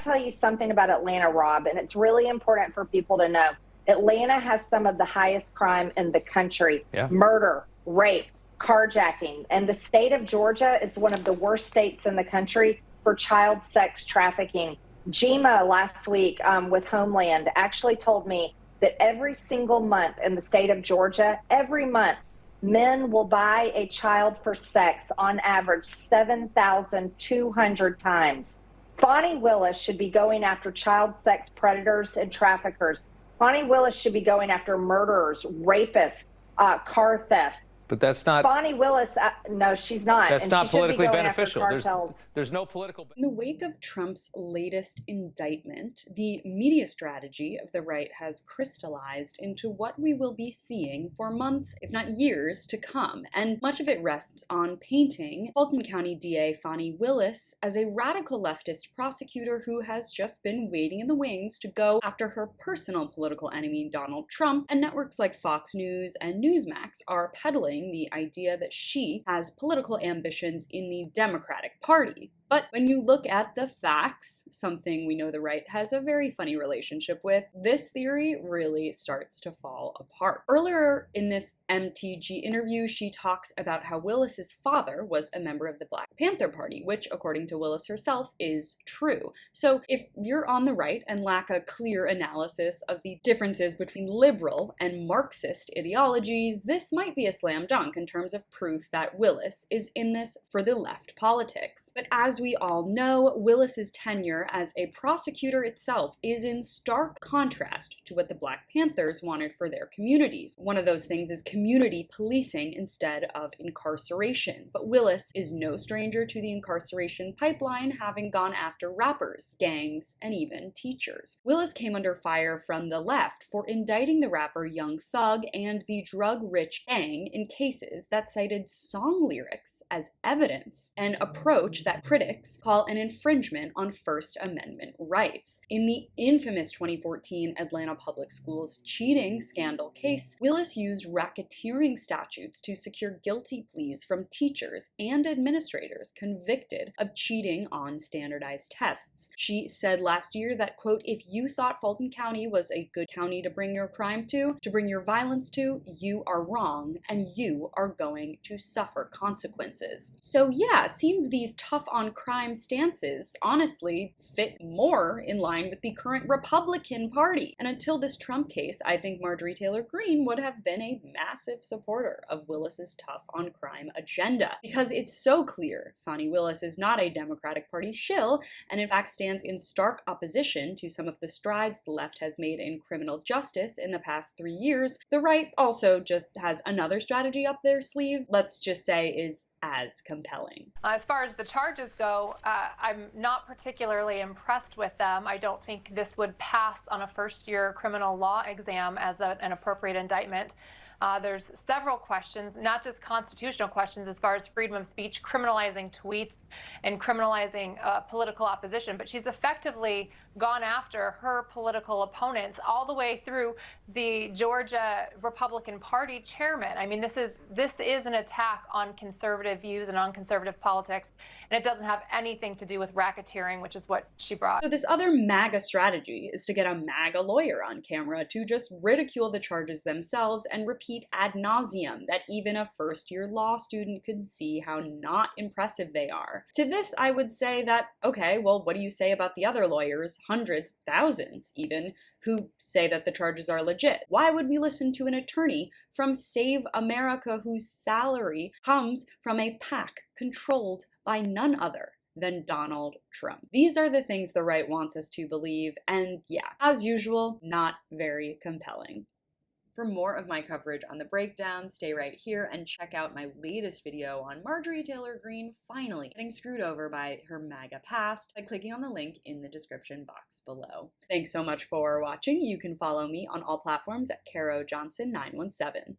tell you something about Atlanta, Rob, and it's really important for people to know. Atlanta has some of the highest crime in the country. Yeah. Murder, rape, carjacking. And the state of Georgia is one of the worst states in the country for child sex trafficking. Jima last week with Homeland actually told me that every single month in the state of Georgia, every month, men will buy a child for sex on average 7,200 times. Fani Willis should be going after child sex predators and traffickers. Fani Willis should be going after murderers, rapists, car thefts. But that's not. Fani Willis, no, she's not. That's and not she should politically be going beneficial. After cartels. There's no political. In the wake of Trump's latest indictment, the media strategy of the right has crystallized into what we will be seeing for months, if not years, to come. And much of it rests on painting Fulton County DA Fani Willis as a radical leftist prosecutor who has just been waiting in the wings to go after her personal political enemy, Donald Trump. And networks like Fox News and Newsmax are peddling the idea that she has political ambitions in the Democratic Party. But when you look at the facts, something we know the right has a very funny relationship with, this theory really starts to fall apart. Earlier in this MTG interview, she talks about how Willis's father was a member of the Black Panther Party, which, according to Willis herself, is true. So if you're on the right and lack a clear analysis of the differences between liberal and Marxist ideologies, this might be a slam dunk in terms of proof that Willis is in this for the left politics. But as we all know, Willis's tenure as a prosecutor itself is in stark contrast to what the Black Panthers wanted for their communities. One of those things is community policing instead of incarceration. But Willis is no stranger to the incarceration pipeline, having gone after rappers, gangs, and even teachers. Willis came under fire from the left for indicting the rapper Young Thug and the drug-rich gang in cases that cited song lyrics as evidence, an approach that critics call an infringement on First Amendment rights. In the infamous 2014 Atlanta Public Schools cheating scandal case, Willis used racketeering statutes to secure guilty pleas from teachers and administrators convicted of cheating on standardized tests. She said last year that, quote, "If you thought Fulton County was a good county to bring your crime to bring your violence to, you are wrong, and you are going to suffer consequences." So yeah, seems these tough on crime stances honestly fit more in line with the current Republican Party. And until this Trump case, I think Marjorie Taylor Greene would have been a massive supporter of Willis's tough on crime agenda, because it's so clear Fani Willis is not a Democratic Party shill, and in fact stands in stark opposition to some of the strides the left has made in criminal justice in the past 3 years. The right also just has another strategy up their sleeve, let's just say is as compelling. As far as the charges go, I'm not particularly impressed with them. I don't think this would pass on a first-year criminal law exam as an appropriate indictment. There's several questions, not just constitutional questions as far as freedom of speech, criminalizing tweets and criminalizing political opposition, but she's effectively gone after her political opponents all the way through the Georgia Republican Party chairman. I mean, this is an attack on conservative views and on conservative politics, and it doesn't have anything to do with racketeering, which is what she brought. So this other MAGA strategy is to get a MAGA lawyer on camera to just ridicule the charges themselves and repeat ad nauseum that even a first-year law student could see how not impressive they are. To this, I would say that, okay, well, what do you say about the other lawyers, hundreds, thousands even, who say that the charges are legit? Why would we listen to an attorney from Save America whose salary comes from a PAC controlled by none other than Donald Trump? These are the things the right wants us to believe, and yeah, as usual, not very compelling. For more of my coverage on the breakdown, stay right here and check out my latest video on Marjorie Taylor Greene finally getting screwed over by her MAGA past by clicking on the link in the description box below. Thanks so much for watching. You can follow me on all platforms at CaroJohnson917.